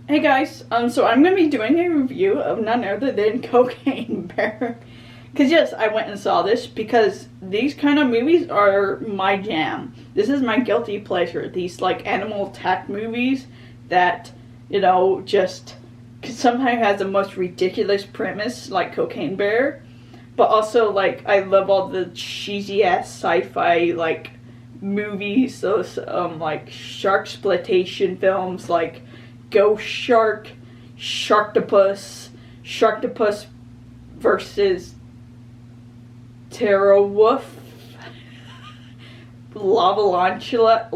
Hey guys, so I'm going to be doing a review of none other than Cocaine Bear. Because yes, I went and saw this because these kind of movies are my jam. This is my guilty pleasure. These like animal attack movies that, just sometimes has the most ridiculous premise like Cocaine Bear. But also like I love all the cheesy ass sci-fi like movies, those like sharksploitation films like Ghost Shark, Sharktopus versus Terra Wolf, Lava Lantula.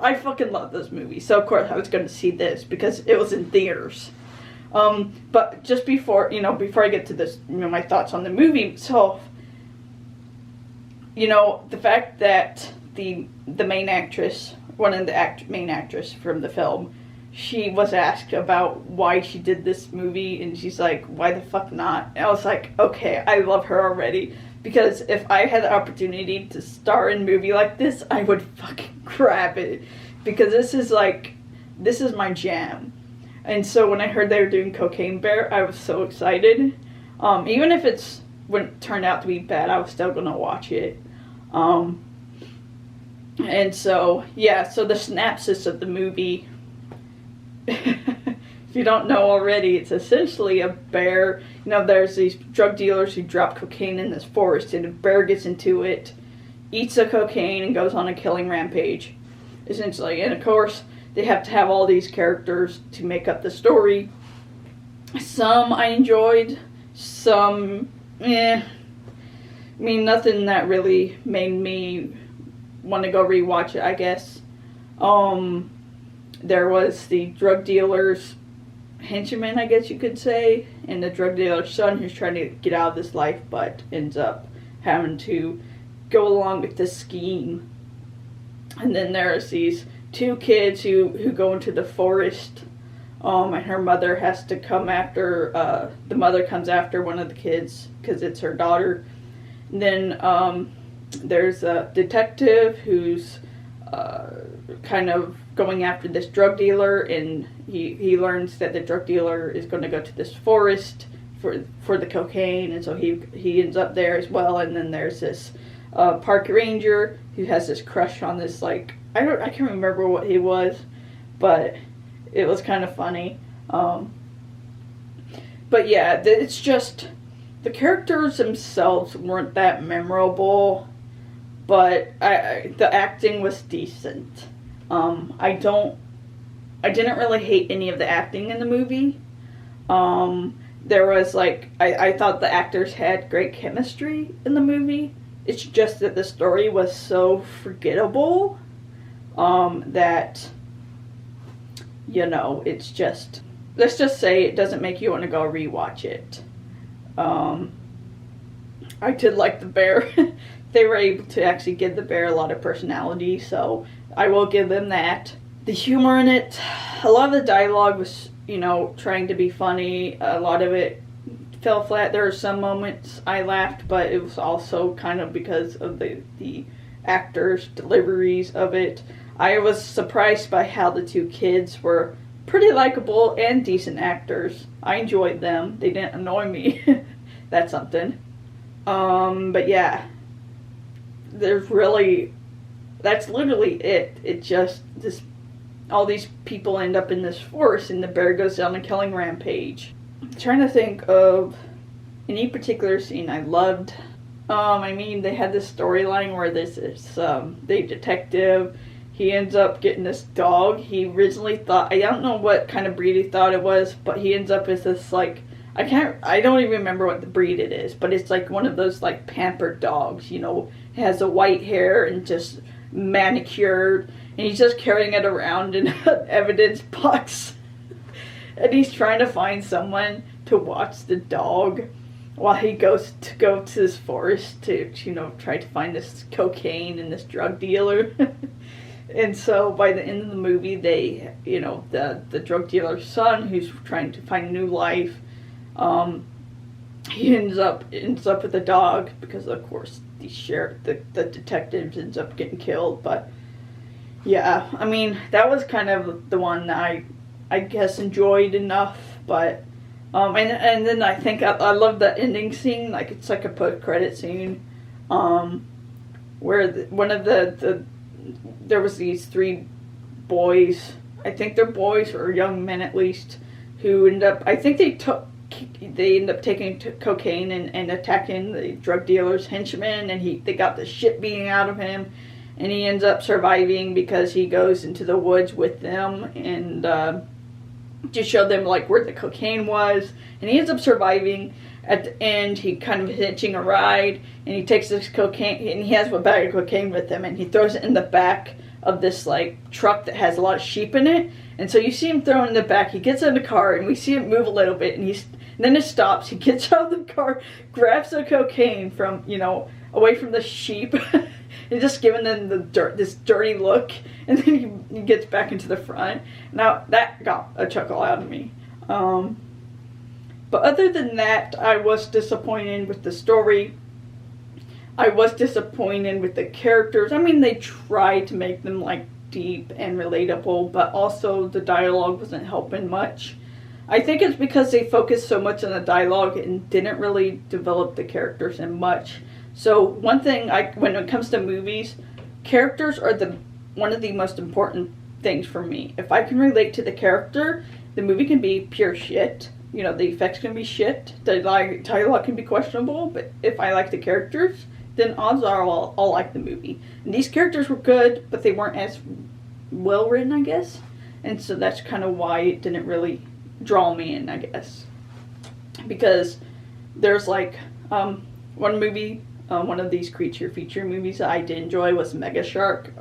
I fucking love this movie. So of course I was going to see this because it was in theaters. But just before I get to this, my thoughts on the movie itself, the fact that the main actress, one of the main actress from the film, she was asked about why she did this movie, and she's like, why the fuck not? And I was like, okay, I love her already, because if I had the opportunity to star in a movie like this, I would fucking grab it, because this is my jam. And so when I heard they were doing Cocaine Bear, I was so excited. Even if it turned out to be bad, I was still gonna watch it. And so, yeah, so the synopsis of the movie, if you don't know already, it's essentially a bear. There's these drug dealers who drop cocaine in this forest, and a bear gets into it, eats the cocaine, and goes on a killing rampage, essentially. And of course, they have to have all these characters to make up the story. Some I enjoyed, some, nothing that really made me want to go rewatch it, I guess. There was the drug dealer's henchman, I guess you could say, and the drug dealer's son who's trying to get out of this life but ends up having to go along with this scheme. And then there's these two kids who go into the forest, and her mother has to come after, the mother comes after one of the kids because it's her daughter. And then there's a detective who's kind of going after this drug dealer, and he learns that the drug dealer is going to go to this forest for the cocaine, and so he ends up there as well. And then there's this park ranger who has this crush on this, like, I can't remember what he was, but it was kind of funny. But yeah, it's just the characters themselves weren't that memorable, but the acting was decent. I didn't really hate any of the acting in the movie. There was I thought the actors had great chemistry in the movie. It's just that the story was so forgettable, that, it's just, let's just say it doesn't make you want to go rewatch it. I did like the bear. They were able to actually give the bear a lot of personality, so I will give them that. The humor in it, a lot of the dialogue was, trying to be funny. A lot of it fell flat. There were some moments I laughed, but it was also kind of because of the actors' deliveries of it. I was surprised by how the two kids were pretty likable and decent actors. I enjoyed them. They didn't annoy me. That's something. But yeah, that's literally it. It just, all these people end up in this forest, and the bear goes on a killing rampage. I'm trying to think of any particular scene I loved. They had this storyline where this is the detective. He ends up getting this dog. He originally thought, I don't know what kind of breed he thought it was, but he ends up as this, like, I don't even remember what the breed it is, but it's like one of those, like, pampered dogs, It has a white hair and just manicured, and he's just carrying it around in an evidence box. And he's trying to find someone to watch the dog while he goes to this forest to, try to find this cocaine and this drug dealer. And so by the end of the movie, they, the drug dealer's son, who's trying to find a new life, he ends up with a dog because, of course, the detectives ends up getting killed. But Yeah, I mean, that was kind of the one that I guess enjoyed enough, but and then I think I love the ending scene, like it's like a post credit scene, um, where one of the there was these three boys, I think they're boys or young men at least, who end up, I think they end up taking cocaine and attacking the drug dealer's henchmen, and they got the shit beating out of him, and he ends up surviving because he goes into the woods with them and to show them like where the cocaine was, and he ends up surviving. At the end, he kind of hitching a ride, and he takes this cocaine, and he has a bag of cocaine with him, and he throws it in the back of this like truck that has a lot of sheep in it. And so you see him throw it in the back. He gets in the car, and we see it move a little bit, and then it stops. He gets out of the car, grabs the cocaine from away from the sheep, and just giving them this dirty look, and then he gets back into the front. Now that got a chuckle out of me. But other than that, I was disappointed with the story. I was disappointed with the characters. I mean, they tried to make them like deep and relatable, but also the dialogue wasn't helping much. I think it's because they focused so much on the dialogue and didn't really develop the characters in much. So one thing, when it comes to movies, characters are one of the most important things for me. If I can relate to the character, the movie can be pure shit. The effects can be shit. The dialogue can be questionable. But if I like the characters, then odds are I'll like the movie. And these characters were good, but they weren't as well written, I guess. And so that's kind of why it didn't really draw me in, I guess. Because there's like one movie, one of these creature feature movies that I did enjoy was Mega Piranha.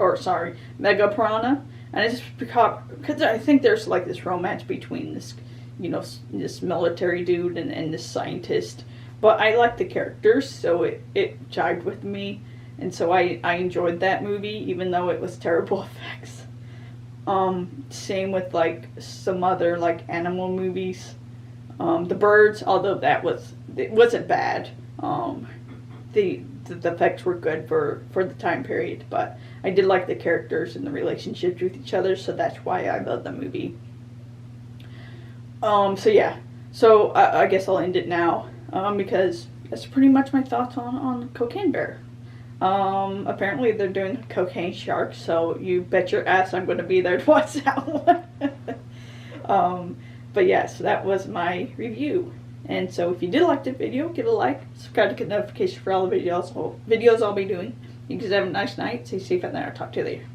And it's just because I think there's like this romance between this military dude and this scientist. But I like the characters, so it jived with me. And so I enjoyed that movie, even though it was terrible effects. Same with like some other like animal movies. The Birds, although it wasn't bad. The effects were good for the time period, but I did like the characters and the relationships with each other, so that's why I love the movie. So yeah. So I guess I'll end it now, because that's pretty much my thoughts on Cocaine Bear. Apparently they're doing Cocaine Shark, so you bet your ass I'm going to be there to watch that one. But yes, that was my review. And so if you did like the video, give it a like, subscribe to get notifications for all the videos I'll be doing. You guys have a nice night, stay safe out there, I'll talk to you later.